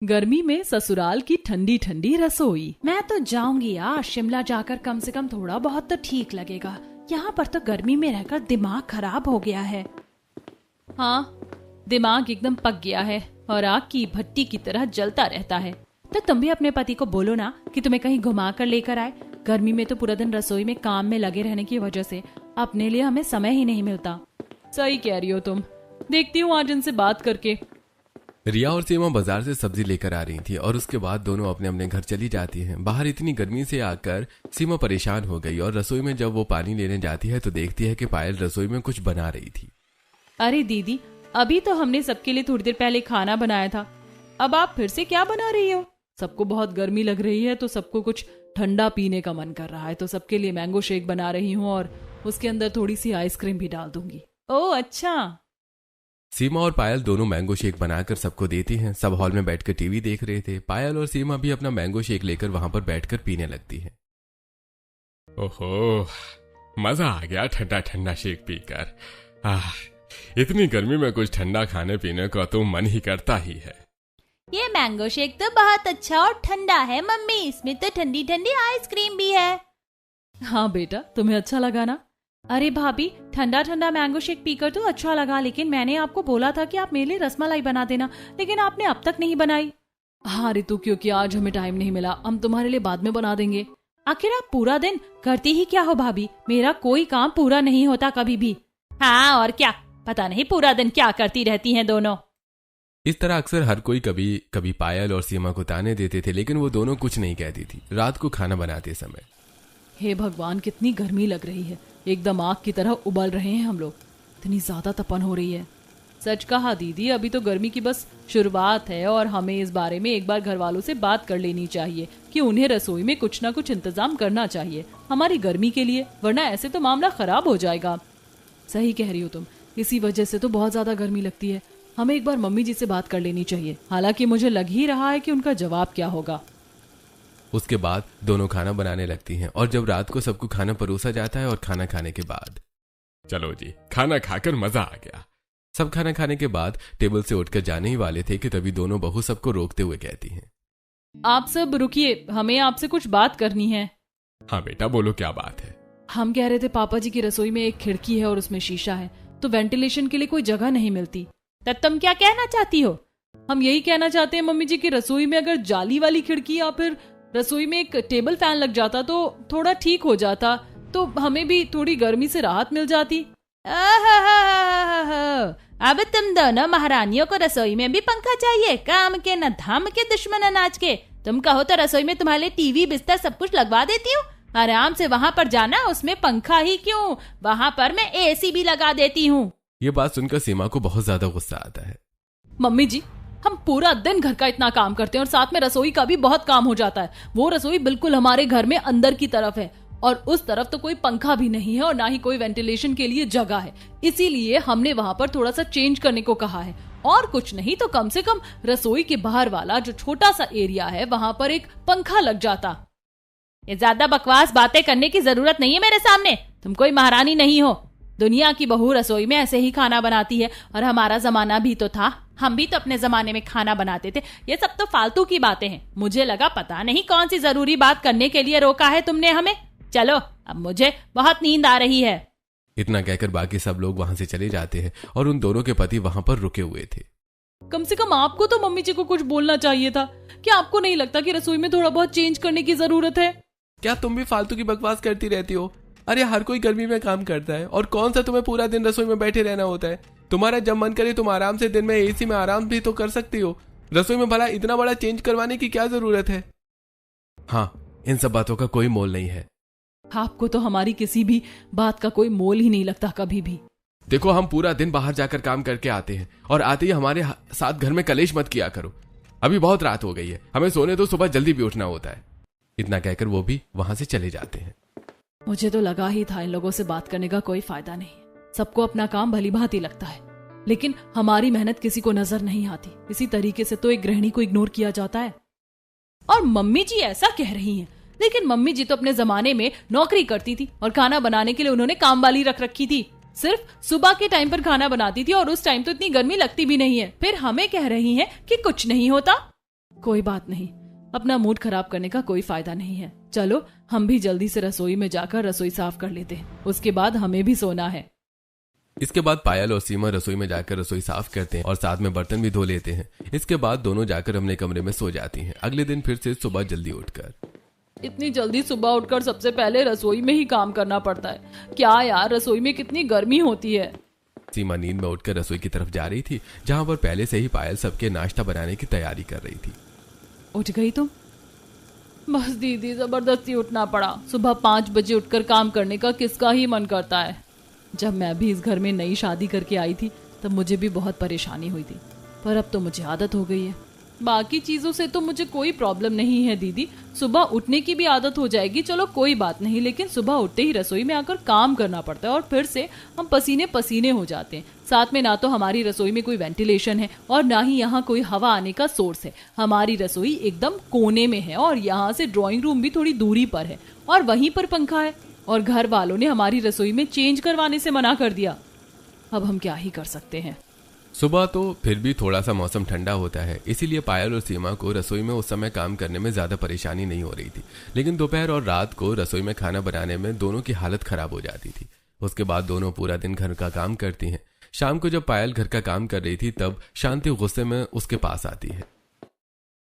गर्मी में ससुराल की ठंडी ठंडी रसोई। मैं तो जाऊंगी यार, शिमला जाकर कम से कम थोड़ा बहुत तो ठीक लगेगा। यहाँ पर तो गर्मी में रहकर दिमाग खराब हो गया है। हाँ, दिमाग एकदम पक गया है और आग की भट्टी की तरह जलता रहता है। तो तुम भी अपने पति को बोलो ना कि तुम्हें कहीं घुमा कर लेकर आए। गर्मी में तो पूरा दिन रसोई में काम में लगे रहने की वजह से अपने लिए हमें समय ही नहीं मिलता। सही कह रही हो तुम, देखती हूँ आज इनसे बात करके। रिया और सीमा बाजार से सब्जी लेकर आ रही थी और उसके बाद दोनों अपने अपने घर चली जाती हैं। बाहर इतनी गर्मी से आकर सीमा परेशान हो गई और रसोई में जब वो पानी लेने जाती है तो देखती है कि पायल रसोई में कुछ बना रही थी। अरे दीदी, अभी तो हमने सबके लिए थोड़ी देर पहले खाना बनाया था, अब आप फिर से क्या बना रही हो? सबको बहुत गर्मी लग रही है तो सबको कुछ ठंडा पीने का मन कर रहा है, तो सबके लिए मैंगो शेक बना रही हूँ और उसके अंदर थोड़ी सी आइसक्रीम भी डाल दूंगी। ओह अच्छा। सीमा और पायल दोनों मैंगो शेक बनाकर सबको देती हैं। सब हॉल में बैठकर टीवी देख रहे थे। पायल और सीमा भी अपना मैंगो शेक लेकर वहां पर बैठकर पीने लगती हैं। ओहो, मजा आ गया ठंडा ठंडा शेक पीकर। इतनी गर्मी में कुछ ठंडा खाने पीने का तो मन ही करता ही है। ये मैंगो शेक तो बहुत अच्छा और ठंडा है मम्मी, इसमें तो ठंडी ठंडी आइसक्रीम भी है। हाँ बेटा, तुम्हें अच्छा लगा ना? अरे भाभी, ठंडा ठंडा मैंगो शेक पीकर तो अच्छा लगा, लेकिन मैंने आपको बोला था कि आप मेरे लिए रसमलाई बना देना, लेकिन आपने अब तक नहीं बनाई। हाँ रितु, क्योंकि आज हमें टाइम नहीं मिला, हम तुम्हारे लिए बाद में बना देंगे। आखिर आप पूरा दिन करती ही क्या हो भाभी? मेरा कोई काम पूरा नहीं होता कभी भी। हाँ और क्या, पता नहीं पूरा दिन क्या करती रहती हैं दोनों। इस तरह अक्सर हर कोई कभी कभी पायल और सीमा को ताने देते थे, लेकिन वो दोनों कुछ नहीं कहती थी। रात को खाना बनाते समय, हे भगवान, कितनी गर्मी लग रही है, एकदम आग की तरह उबल रहे हैं हम लोग, इतनी ज्यादा तपन हो रही है। सच कहा दीदी, अभी तो गर्मी की बस शुरुआत है और हमें इस बारे में एक बार घर वालों से बात कर लेनी चाहिए कि उन्हें रसोई में कुछ ना कुछ इंतजाम करना चाहिए हमारी गर्मी के लिए, वरना ऐसे तो मामला खराब हो जाएगा। सही कह रही हो तुम, इसी वजह से तो बहुत ज्यादा गर्मी लगती है। हमें एक बार मम्मी जी से बात कर लेनी चाहिए, हालांकि मुझे लग ही रहा है कि उनका जवाब क्या होगा। उसके बाद दोनों खाना बनाने लगती हैं और जब रात को सबको खाना परोसा जाता है और खाना खाने के बाद, चलो जी, खाना खाकर मजा आ गया। सब खाना खाने के बाद टेबल से उठकर जाने ही वाले थे कि तभी दोनों बहू सबको रोकते हुए कहती हैं, आप सब रुकिए, हमें आपसे कुछ बात करनी है। हाँ बेटा, बोलो क्या बात है? हम कह रहे थे पापा जी की रसोई में एक खिड़की है और उसमें शीशा है, तो वेंटिलेशन के लिए कोई जगह नहीं मिलती। तब तुम क्या कहना चाहती हो? हम यही कहना चाहते हैं मम्मी जी की रसोई में अगर जाली वाली खिड़की या फिर रसोई में एक टेबल फैन लग जाता तो थोड़ा ठीक हो जाता, तो हमें भी थोड़ी गर्मी से राहत मिल जाती। अब तुम दोनों महारानियों को रसोई में भी पंखा चाहिए? काम के न धाम के, दुश्मन अनाज के। तुम कहो तो रसोई में तुम्हारे टीवी बिस्तर सब कुछ लगवा देती हूँ, आराम से वहाँ पर जाना, उसमें पंखा ही क्यों, वहाँ पर मैं एसी भी लगा देती हूँ। ये बात सुनकर सीमा को बहुत ज्यादा गुस्सा आता है। मम्मी जी, हम पूरा दिन घर का इतना काम करते हैं और साथ में रसोई का भी बहुत काम हो जाता है। वो रसोई बिल्कुल हमारे घर में अंदर की तरफ है और उस तरफ तो कोई पंखा भी नहीं है और ना ही कोई वेंटिलेशन के लिए जगह है, इसीलिए हमने वहाँ पर थोड़ा सा चेंज करने को कहा है। और कुछ नहीं तो कम से कम रसोई के बाहर वाला जो छोटा सा एरिया है वहाँ पर एक पंखा लग जाता। ये ज्यादा बकवास बातें करने की जरूरत नहीं है मेरे सामने, तुम कोई महारानी नहीं हो। दुनिया की बहू रसोई में ऐसे ही खाना बनाती है और हमारा जमाना भी तो था, हम भी तो अपने जमाने में खाना बनाते थे। ये सब तो फालतू की बातें हैं। मुझे लगा पता नहीं कौन सी जरूरी बात करने के लिए रोका है तुमने हमें। चलो, अब मुझे बहुत नींद आ रही है। इतना कहकर बाकी सब लोग वहां से चले जाते हैं और उन दोनों के पति वहां पर रुके हुए थे। कम से कम आपको तो मम्मी जी को कुछ बोलना चाहिए था। क्या आपको नहीं लगता कि रसोई में थोड़ा बहुत चेंज करने की जरूरत है? क्या तुम भी फालतू की बकवास करती रहती हो? अरे हर कोई गर्मी में काम करता है और कौन सा तुम्हें पूरा दिन रसोई में बैठे रहना होता है? तुम्हारा जब मन करे तुम आराम से दिन में एसी में आराम भी तो कर सकती हो। रसोई में भला इतना बड़ा चेंज करवाने की क्या जरूरत है? हाँ, इन सब बातों का कोई मोल नहीं है। आपको तो हमारी किसी भी बात का कोई मोल ही नहीं लगता कभी भी। देखो, हम पूरा दिन बाहर जाकर काम करके आते हैं और आते ही हमारे साथ घर में कलेश मत किया करो। अभी बहुत रात हो गई है, हमें सोने तो सुबह जल्दी भी उठना होता है। इतना कहकर वो भी वहां से चले जाते हैं। मुझे तो लगा ही था इन लोगों से बात करने का कोई फायदा नहीं। सबको अपना काम भली भांति लगता है, लेकिन हमारी मेहनत किसी को नजर नहीं आती। इसी तरीके से तो एक गृहिणी को इग्नोर किया जाता है। और मम्मी जी ऐसा कह रही हैं, लेकिन मम्मी जी तो अपने जमाने में नौकरी करती थी और खाना बनाने के लिए उन्होंने काम वाली रख रखी थी। सिर्फ सुबह के टाइम पर खाना बनाती थी और उस टाइम तो इतनी गर्मी लगती भी नहीं है। फिर हमें कह रही हैं कि कुछ नहीं होता। कोई बात नहीं, अपना मूड खराब करने का कोई फायदा नहीं है। चलो हम भी जल्दी से रसोई में जाकर रसोई साफ कर लेते हैं, उसके बाद हमें भी सोना है। इसके बाद पायल और सीमा रसोई में जाकर रसोई साफ करते हैं और साथ में बर्तन भी धो लेते हैं। इसके बाद दोनों जाकर अपने कमरे में सो जाती हैं। अगले दिन फिर से सुबह जल्दी उठकर। इतनी जल्दी सुबह उठकर सबसे पहले रसोई में ही काम करना पड़ता है। क्या यार, रसोई में कितनी गर्मी होती है। सीमा नींद में उठकर रसोई की तरफ जा रही थी, जहां पर पहले से ही पायल सबके नाश्ता बनाने की तैयारी कर रही थी। उठ गई तुम? बस दीदी, जबरदस्ती उठना पड़ा। सुबह 5 बजे उठकर काम करने का किसका ही मन करता है। जब मैं भी इस घर में नई शादी करके आई थी तब मुझे भी बहुत परेशानी हुई थी, पर अब तो मुझे आदत हो गई है। बाकी चीजों से तो मुझे कोई प्रॉब्लम नहीं है दीदी, सुबह उठने की भी आदत हो जाएगी, चलो कोई बात नहीं। लेकिन सुबह उठते ही रसोई में आकर काम करना पड़ता है और फिर से हम पसीने पसीने हो जाते हैं। साथ में ना तो हमारी रसोई में कोई वेंटिलेशन है और ना ही यहाँ कोई हवा आने का सोर्स है। हमारी रसोई एकदम कोने में है और यहाँ से ड्राइंग रूम भी थोड़ी दूरी पर है और वहीं पर पंखा है, और घर वालों ने हमारी रसोई में चेंज करवाने से मना कर दिया। अब हम क्या ही कर सकते हैं। सुबह तो फिर भी थोड़ा सा मौसम ठंडा होता है, इसीलिए पायल और सीमा को रसोई में उस समय काम करने में ज्यादा परेशानी नहीं हो रही थी। लेकिन दोपहर और रात को रसोई में खाना बनाने में दोनों की हालत खराब हो जाती थी। उसके बाद दोनों पूरा दिन घर का काम करती हैं। शाम को जब पायल घर का काम कर रही थी तब शांति गुस्से में उसके पास आती है।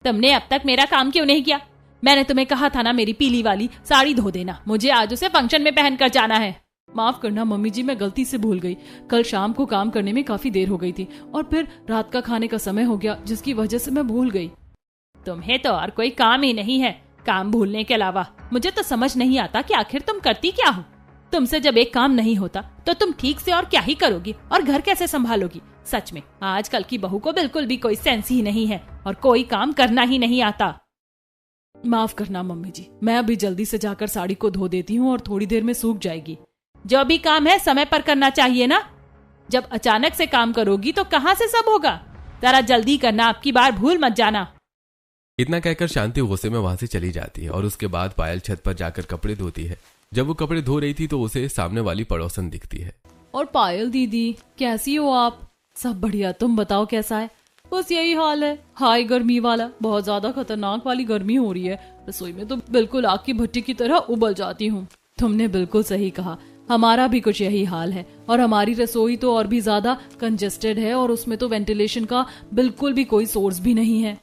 तुमने अब तक मेरा काम क्यों नहीं किया? मैंने तुम्हें कहा था ना मेरी पीली वाली साड़ी धो देना, मुझे आज उसे फंक्शन में पहनकर जाना है। माफ करना मम्मी जी, मैं गलती से भूल गई। कल शाम को काम करने में काफी देर हो गई थी और फिर रात का खाने का समय हो गया, जिसकी वजह से मैं भूल गई। तुम्हें तो और कोई काम ही नहीं है काम भूलने के अलावा। मुझे तो समझ नहीं आता कि आखिर तुम करती क्या हो। तुमसे जब एक काम नहीं होता तो तुम ठीक से और क्या ही करोगी और घर कैसे संभालोगी। सच में आजकल की बहू को बिल्कुल भी कोई सेंस ही नहीं है और कोई काम करना ही नहीं आता। माफ करना मम्मी जी, मैं अभी जल्दी से जाकर साड़ी को धो देती हूँ और थोड़ी देर में सूख जाएगी। जो भी काम है समय पर करना चाहिए ना। जब अचानक से काम करोगी तो कहाँ से सब होगा। जरा जल्दी करना, आपकी बार भूल मत जाना। इतना कहकर शांति गुस्से में वहां से चली जाती है और उसके बाद पायल छत पर जाकर कपड़े धोती है। जब वो कपड़े धो रही थी तो उसे सामने वाली पड़ोसन दिखती है। और पायल दीदी, कैसी हो आप? सब बढ़िया, तुम बताओ कैसा है? बस यही हाल है, हाई गर्मी वाला। बहुत ज्यादा खतरनाक वाली गर्मी हो रही है। रसोई में तो बिल्कुल आग की भट्टी की तरह उबल जाती हूँ। तुमने बिल्कुल सही कहा, हमारा भी कुछ यही हाल है। और हमारी रसोई तो और भी ज्यादा कंजेस्टेड है और उसमें तो वेंटिलेशन का बिल्कुल भी कोई सोर्स भी नहीं है।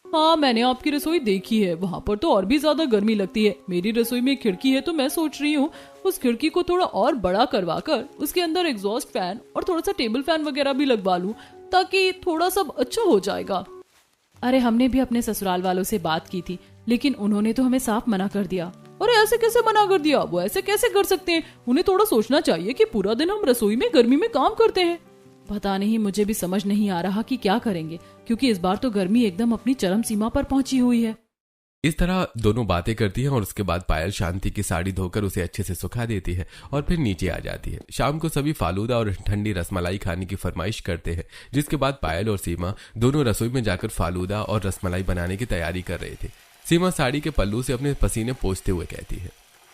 हाँ, मैंने आपकी रसोई देखी है, वहाँ पर तो और भी ज्यादा गर्मी लगती है। मेरी रसोई में खिड़की है तो मैं सोच रही हूँ उस खिड़की को थोड़ा और बड़ा करवा कर उसके अंदर एग्जॉस्ट फैन और थोड़ा सा टेबल फैन वगैरह भी लगवा लूं, ताकि थोड़ा सब अच्छा हो जाएगा। अरे हमने भी अपने ससुराल वालों से बात की थी, लेकिन उन्होंने तो हमें साफ मना कर दिया। अरे ऐसे कैसे मना कर दिया? वो ऐसे कैसे कर सकते हैं? उन्हें थोड़ा सोचना चाहिए कि पूरा दिन हम रसोई में गर्मी में काम करते हैं। पता नहीं, मुझे भी समझ नहीं आ रहा कि क्या करेंगे, क्योंकि इस बार तो गर्मी एकदम अपनी चरम सीमा पर पहुंची हुई है। इस तरह दोनों बातें करती हैं और उसके बाद पायल शांति की साड़ी धोकर उसे अच्छे से सुखा देती है और फिर नीचे आ जाती है। शाम को सभी फालूदा और ठंडी रसमलाई खाने की फरमाइश करते हैं, जिसके बाद पायल और सीमा दोनों रसोई में जाकर फालूदा और रसमलाई बनाने की तैयारी कर रहे थे। सीमा साड़ी के पल्लू से अपने पसीने पोंछते हुए कहती है,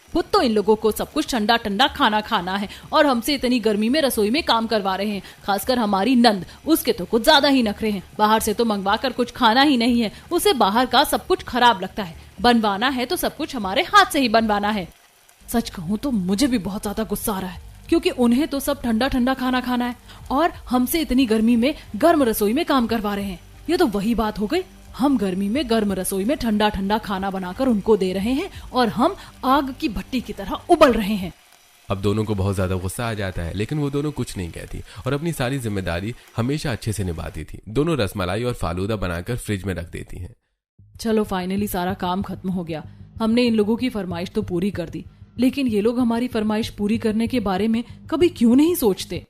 खुद तो इन लोगों को सब कुछ ठंडा ठंडा खाना खाना है और हमसे इतनी गर्मी में रसोई में काम करवा रहे हैं। खासकर हमारी नंद, उसके तो कुछ ज्यादा ही नखरे हैं। बाहर से तो मंगवा कर कुछ खाना ही नहीं है, उसे बाहर का सब कुछ खराब लगता है। बनवाना है तो सब कुछ हमारे हाथ से ही बनवाना है। सच कहूँ तो मुझे भी बहुत ज्यादा गुस्सा आ रहा है, क्योंकि उन्हें तो सब ठंडा ठंडा खाना खाना है और हमसे इतनी गर्मी में गर्म रसोई में काम करवा रहे हैं। ये तो वही बात हो गई, हम गर्मी में गर्म रसोई में ठंडा ठंडा खाना बनाकर उनको दे रहे हैं और हम आग की भट्टी की तरह उबल रहे हैं। अब दोनों को बहुत ज्यादा गुस्सा आ जाता है, लेकिन वो दोनों कुछ नहीं कहती और अपनी सारी जिम्मेदारी हमेशा अच्छे से निभाती थी। दोनों रसमलाई और फालूदा बनाकर फ्रिज में रख देती हैं। चलो फाइनली सारा काम खत्म हो गया। हमने इन लोगों की फरमाइश तो पूरी कर दी, लेकिन ये लोग हमारी फरमाइश पूरी करने के बारे में कभी क्यों नहीं सोचते?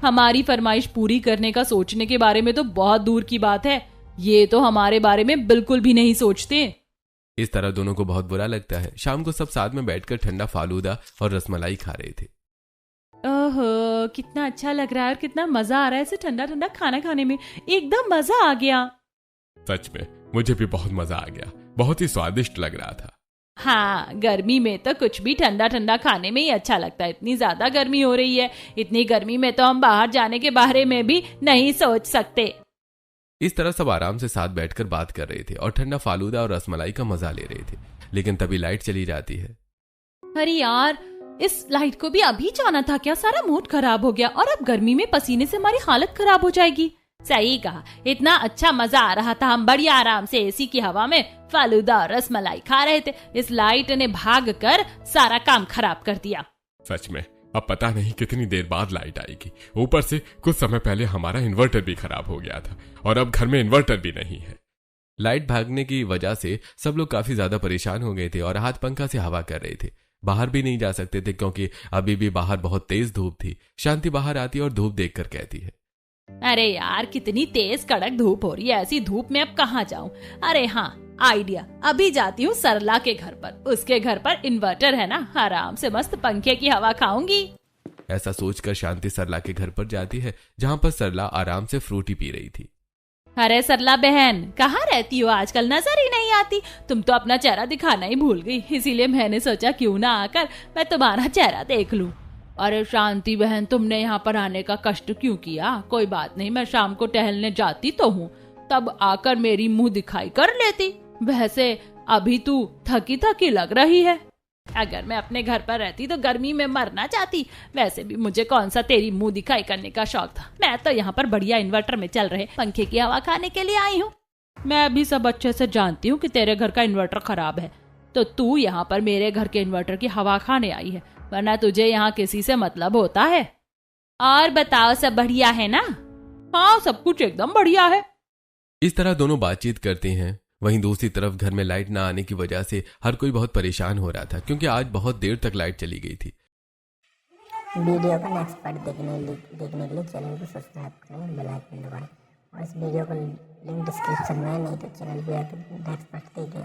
हमारी फरमाइश पूरी करने का सोचने के बारे में तो बहुत दूर की बात है, ये तो हमारे बारे में बिल्कुल भी नहीं सोचते। इस तरह दोनों को बहुत बुरा लगता है। शाम को सब साथ में बैठकर ठंडा फालूदा और रसमलाई खा रहे थे। ओहो, कितना अच्छा लग रहा है और कितना मजा आ रहा है ऐसे ठंडा ठंडा खाना खाने में। एकदम मजा आ गया। सच में मुझे भी बहुत मजा आ गया, बहुत ही स्वादिष्ट लग रहा था। हाँ, गर्मी में तो कुछ भी ठंडा ठंडा खाने में ही अच्छा लगता है। इतनी ज्यादा गर्मी हो रही है, इतनी गर्मी में तो हम बाहर जाने के बारे में भी नहीं सोच सकते। इस तरह सब आराम से साथ बैठकर बात कर रहे थे और ठंडा फालूदा और रसमलाई का मजा ले रहे थे। लेकिन तभी लाइट चली जाती है। अरे यार, इस लाइट को भी अभी जाना था क्या? सारा मूड खराब हो गया और अब गर्मी में पसीने से हमारी हालत खराब हो जाएगी। सही कहा, इतना अच्छा मजा आ रहा था, हम बढ़िया आराम से एसी की हवा में फालूदा और रसमलाई खा रहे थे। इस लाइट ने भाग कर सारा काम खराब कर दिया। सच में अब पता नहीं कितनी देर बाद लाइट आएगी। ऊपर से कुछ समय पहले हमारा इन्वर्टर भी खराब हो गया था और अब घर में इन्वर्टर भी नहीं है। लाइट भागने की वजह से सब लोग काफी ज्यादा परेशान हो गए थे और हाथ पंखा से हवा कर रहे थे। बाहर भी नहीं जा सकते थे क्योंकि अभी भी बाहर बहुत तेज धूप थी। शांति बाहर आती और धूप देखकर कहती है, अरे यार, कितनी तेज कड़क धूप हो रही है, ऐसी धूप में अब कहाँ जाऊं? अरे हाँ, आइडिया, अभी जाती हूँ सरला के घर पर। उसके घर पर इन्वर्टर है ना, आराम से मस्त पंखे की हवा खाऊंगी। ऐसा सोचकर शांति सरला के घर पर जाती है, जहाँ पर सरला आराम से फ्रूटी पी रही थी। अरे सरला बहन, कहाँ रहती हो आजकल? नजर ही नहीं आती। तुम तो अपना चेहरा दिखाना ही भूल गई, इसीलिए मैंने सोचा क्यों ना आकर मैं तुम्हारा चेहरा देख लूं। अरे शांति बहन, तुमने यहाँ पर आने का कष्ट क्यों किया? कोई बात नहीं, मैं शाम को टहलने जाती तो हूँ, तब आकर मेरी मुंह दिखाई कर लेती। वैसे अभी तू थकी थकी लग रही है। अगर मैं अपने घर पर रहती तो गर्मी में मरना चाहती। वैसे भी मुझे कौन सा तेरी मुंह दिखाई करने का शौक था। मैं तो यहाँ पर बढ़िया इन्वर्टर में चल रहे पंखे की हवा खाने के लिए आई हूँ। मैं भी सब अच्छे से जानती हूँ कि तेरे घर का इन्वर्टर खराब है, तो तू यहाँ पर मेरे घर के इन्वर्टर की हवा खाने आई है, वरना तुझे यहाँ किसी से मतलब होता है? और बताओ, सब बढ़िया है ना? हाँ, सब कुछ एकदम बढ़िया है। इस तरह दोनों बातचीत करते हैं। वहीं दूसरी तरफ घर में लाइट ना आने की वजह से हर कोई बहुत परेशान हो रहा था, क्योंकि आज बहुत देर तक लाइट चली गई थी। वीडियो का नेक्स्ट पार्ट देखने के लिए चैनल को सब्सक्राइब करें, बेल आइकन दबाएं और इस वीडियो का लिंक डिस्क्रिप्शन में, नहीं तो चैनल पे आकर नेक्स्ट पार्ट देखें।